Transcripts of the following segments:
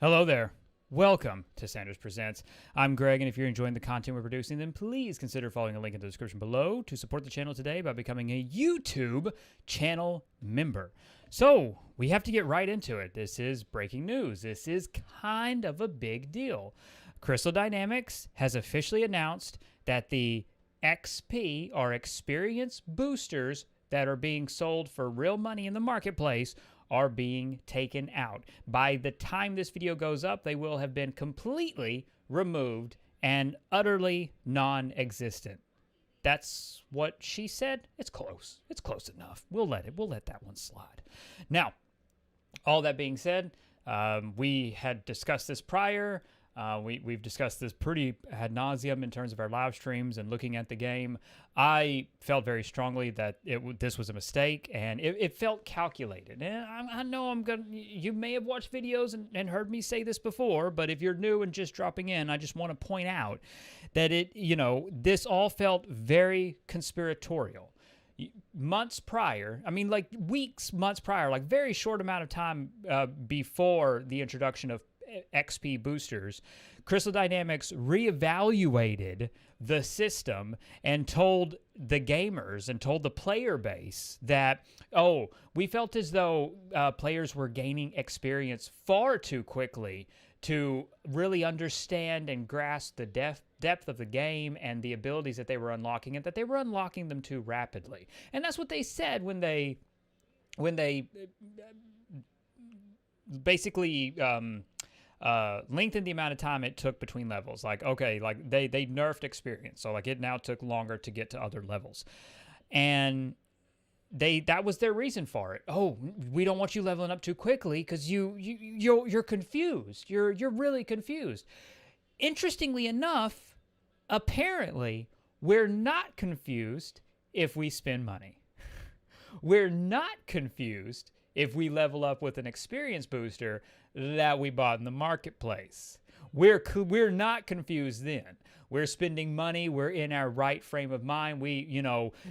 Hello there. Welcome to Sanders Presents. I'm Greg, and if you're enjoying the content we're producing, then please consider following a link in the description below to support the channel today by becoming a YouTube channel member. So, we have to get right into it. This is breaking news. This is kind of a big deal. Crystal Dynamics has officially announced that the XP, or experience boosters, that are being sold for real money in the marketplace are being taken out. By the time this video goes up, they will have been completely removed and utterly non-existent. That's what she said. It's close. It's close enough. We'll let that one slide. Now, all that being said, we had discussed this prior. We've discussed this pretty ad nauseum in terms of our live streams and looking at the game. I felt very strongly that this was a mistake, and it felt calculated. And I know you may have watched videos and heard me say this before, but if you're new and just dropping in, I just want to point out that this all felt very conspiratorial. Months prior, months prior, like very short amount of time before the introduction of XP boosters, Crystal Dynamics reevaluated the system and told the gamers and told the player base that, we felt as though players were gaining experience far too quickly to really understand and grasp the depth of the game and the abilities that they were unlocking, and that they were unlocking them too rapidly. And that's what they said when they basically lengthened the amount of time it took between levels. They nerfed experience, so it now took longer to get to other levels, and that was their reason for it. We don't want you leveling up too quickly because you're confused. You're really confused. Interestingly enough, apparently we're not confused if we spend money. We're not confused if we level up with an experience booster that we bought in the marketplace. We're not confused then. We're spending money. We're in our right frame of mind.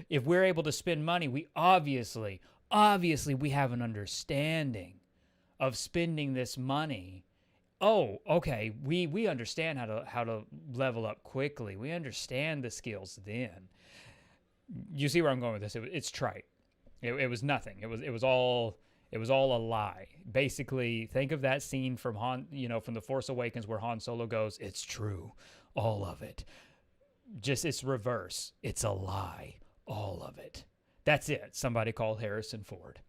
If we're able to spend money, we obviously we have an understanding of spending this money. Okay, we understand how to level up quickly. We understand the skills then. You see where I'm going with this? It's trite. It was nothing. It was all a lie. Basically, think of that scene from from The Force Awakens where Han Solo goes, "It's true, all of it." Just it's reverse. It's a lie, all of it. That's it. Somebody called Harrison Ford.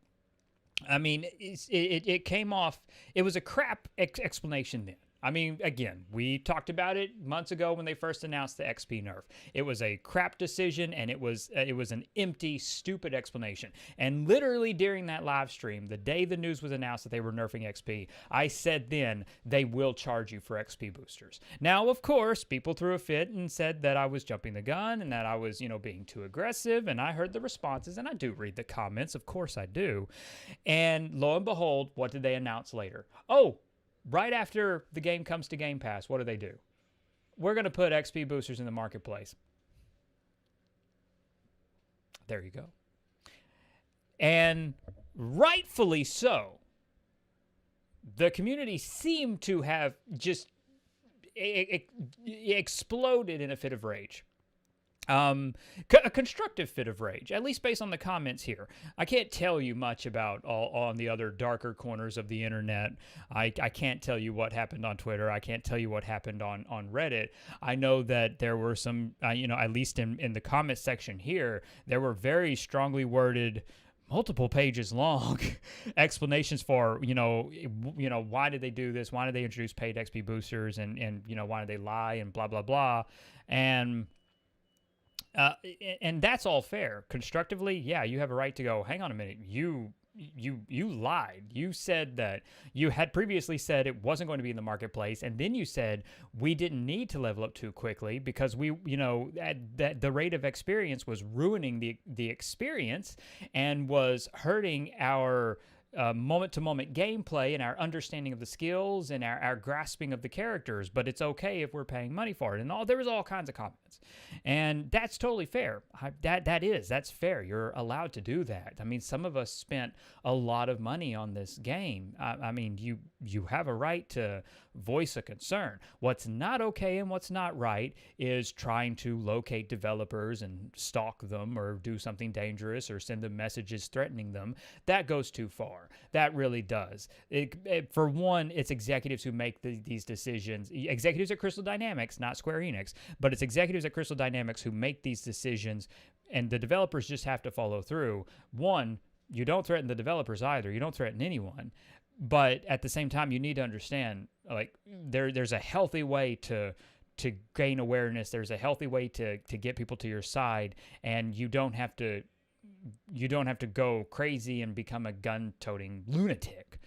I mean, it came off. It was a crap explanation then. Again, we talked about it months ago when they first announced the XP nerf. It was a crap decision, and it was an empty, stupid explanation. And literally during that live stream, the day the news was announced that they were nerfing XP, I said then they will charge you for XP boosters. Now, of course, people threw a fit and said that I was jumping the gun and that I was, being too aggressive. And I heard the responses, and I do read the comments. Of course I do. And lo and behold, what did they announce later? Right after the game comes to Game Pass, what do? We're going to put XP boosters in the marketplace. There you go. And rightfully so, the community seemed to have just exploded in a fit of rage. A constructive fit of rage, at least based on the comments here. I can't tell you much about on the other darker corners of the internet. I can't tell you what happened on Twitter. I can't tell you what happened on Reddit. I know that there were some, at least in the comment section here, there were very strongly worded, multiple pages long explanations for, why did they do this? Why did they introduce paid XP boosters? And why did they lie and blah, blah, blah. And that's all fair. Constructively, yeah, you have a right to go, hang on a minute, you lied. You said that you had previously said it wasn't going to be in the marketplace, and then you said we didn't need to level up too quickly because that the rate of experience was ruining the experience and was hurting our moment-to-moment gameplay and our understanding of the skills and our grasping of the characters, but it's okay if we're paying money for it. And there was all kinds of comments, and that's totally fair. That's fair. You're allowed to do that. I mean, some of us spent a lot of money on this game. I mean, you have a right to voice a concern. What's not okay and what's not right is trying to locate developers and stalk them or do something dangerous or send them messages threatening them. That goes too far. That really does. For one, it's executives who make these decisions. Executives at Crystal Dynamics, not Square Enix, but it's executives at Crystal Dynamics who make these decisions, and the developers just have to follow through. One, you don't threaten the developers either. You don't threaten anyone. But at the same time, you need to understand, like, there's a healthy way to gain awareness. There's a healthy way to get people to your side, and you don't have to go crazy and become a gun-toting lunatic.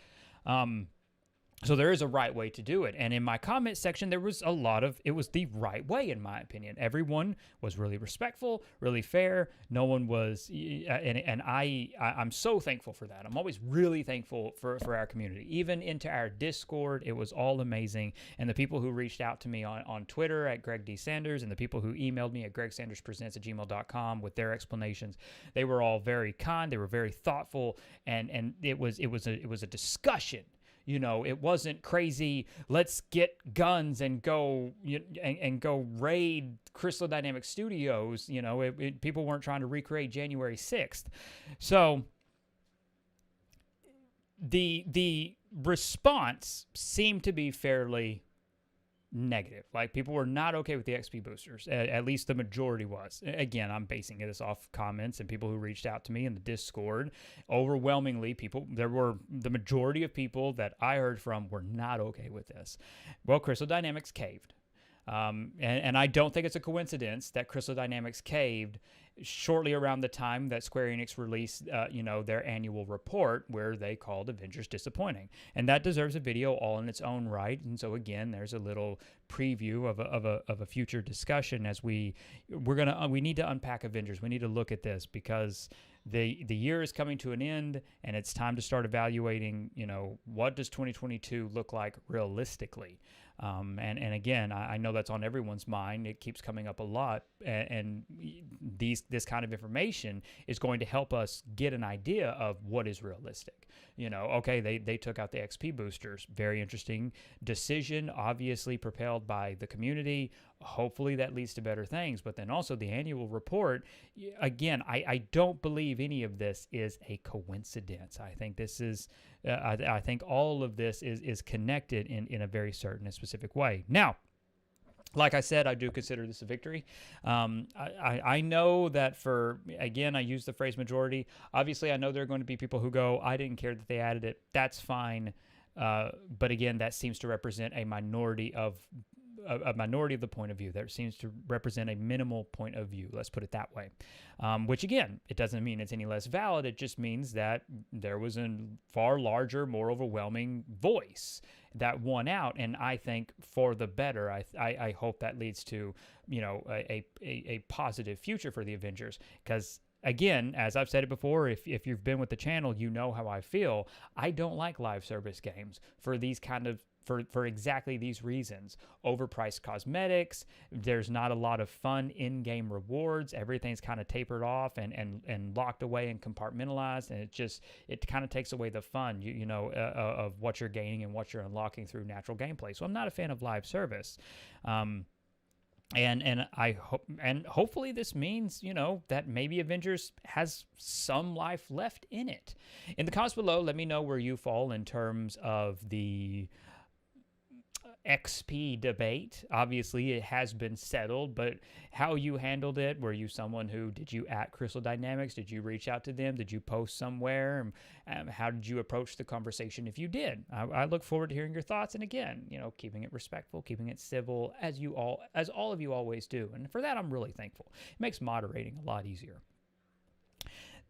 So there is a right way to do it. And in my comment section, there was it was the right way, in my opinion. Everyone was really respectful, really fair. No one was, and I'm so thankful for that. I'm always really thankful for our community. Even into our Discord, it was all amazing. And the people who reached out to me on Twitter at Greg D. Sanders, and the people who emailed me at gregsanderspresents@gmail.com with their explanations, they were all very kind. They were very thoughtful, and it was a discussion. You know, it wasn't crazy, let's get guns and go and go raid Crystal Dynamics Studios. You know, people weren't trying to recreate January 6th. So the response seemed to be fairly negative. Like, people were not okay with the XP boosters. At least the majority was. Again, I'm basing this off comments and people who reached out to me in the Discord. Overwhelmingly, the majority of people that I heard from were not okay with this. Well, Crystal Dynamics caved. And I don't think it's a coincidence that Crystal Dynamics caved shortly around the time that Square Enix released, their annual report where they called Avengers disappointing. And that deserves a video all in its own right. And so again, there's a little preview of a future discussion as we need to unpack Avengers. We need to look at this because the year is coming to an end, and it's time to start evaluating, what does 2022 look like realistically? And again, I know that's on everyone's mind. It keeps coming up a lot, and this kind of information is going to help us get an idea of what is realistic. Okay, they took out the XP boosters. Very interesting decision, obviously propelled by the community. Hopefully that leads to better things. But then also the annual report, again, I don't believe any of this is a coincidence. I think this is, I think all of this is connected in a very certain and specific way. Now, like I said, I do consider this a victory. I know that I use the phrase majority. Obviously, I know there are going to be people who go, I didn't care that they added it. That's fine. But again, that seems to represent a minority of the point of view. That seems to represent a minimal point of view. Let's put it that way. Which again, it doesn't mean it's any less valid. It just means that there was a far larger, more overwhelming voice that won out, and I think for the better. I hope that leads to a positive future for the Avengers, because again, as I've said it before, if you've been with the channel, you know how I feel. I don't like live service games for these kind of for exactly these reasons. Overpriced cosmetics, there's not a lot of fun in-game rewards, everything's kind of tapered off and locked away and compartmentalized, and it kind of takes away the fun of what you're gaining and what you're unlocking through natural gameplay. So I'm not a fan of live service. And I hope, and hopefully this means, that maybe Avengers has some life left in it. In the comments below, let me know where you fall in terms of the XP debate. Obviously, it has been settled, but how you handled it, were you someone who, did you at Crystal Dynamics? Did you reach out to them? Did you post somewhere? How did you approach the conversation if you did? I look forward to hearing your thoughts, and again, keeping it respectful, keeping it civil, as all of you always do. And for that, I'm really thankful. It makes moderating a lot easier.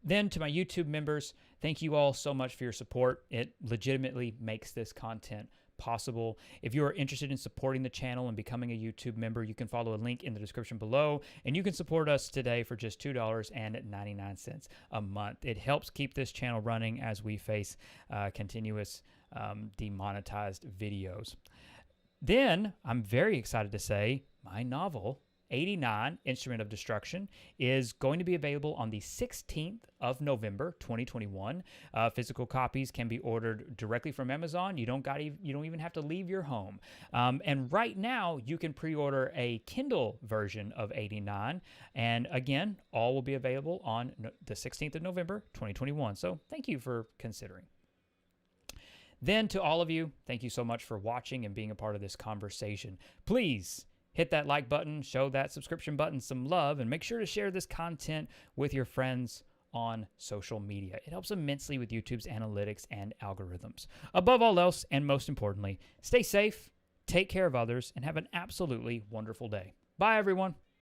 Then to my YouTube members, thank you all so much for your support. It legitimately makes this content possible. If you are interested in supporting the channel and becoming a YouTube member, you can follow a link in the description below, and you can support us today for just $2.99 a month. It helps keep this channel running as we face continuous demonetized videos. Then I'm very excited to say my novel, 89 Instrument of Destruction, is going to be available on the 16th of November 2021. Physical copies can be ordered directly from Amazon. You don't even have to leave your home. And right now you can pre-order a Kindle version of 89, and again, all will be available on the 16th of November 2021. So thank you for considering. Then to all of you, thank you so much for watching and being a part of this conversation. Please hit that like button, show that subscription button some love, and make sure to share this content with your friends on social media. It helps immensely with YouTube's analytics and algorithms. Above all else, and most importantly, stay safe, take care of others, and have an absolutely wonderful day. Bye, everyone.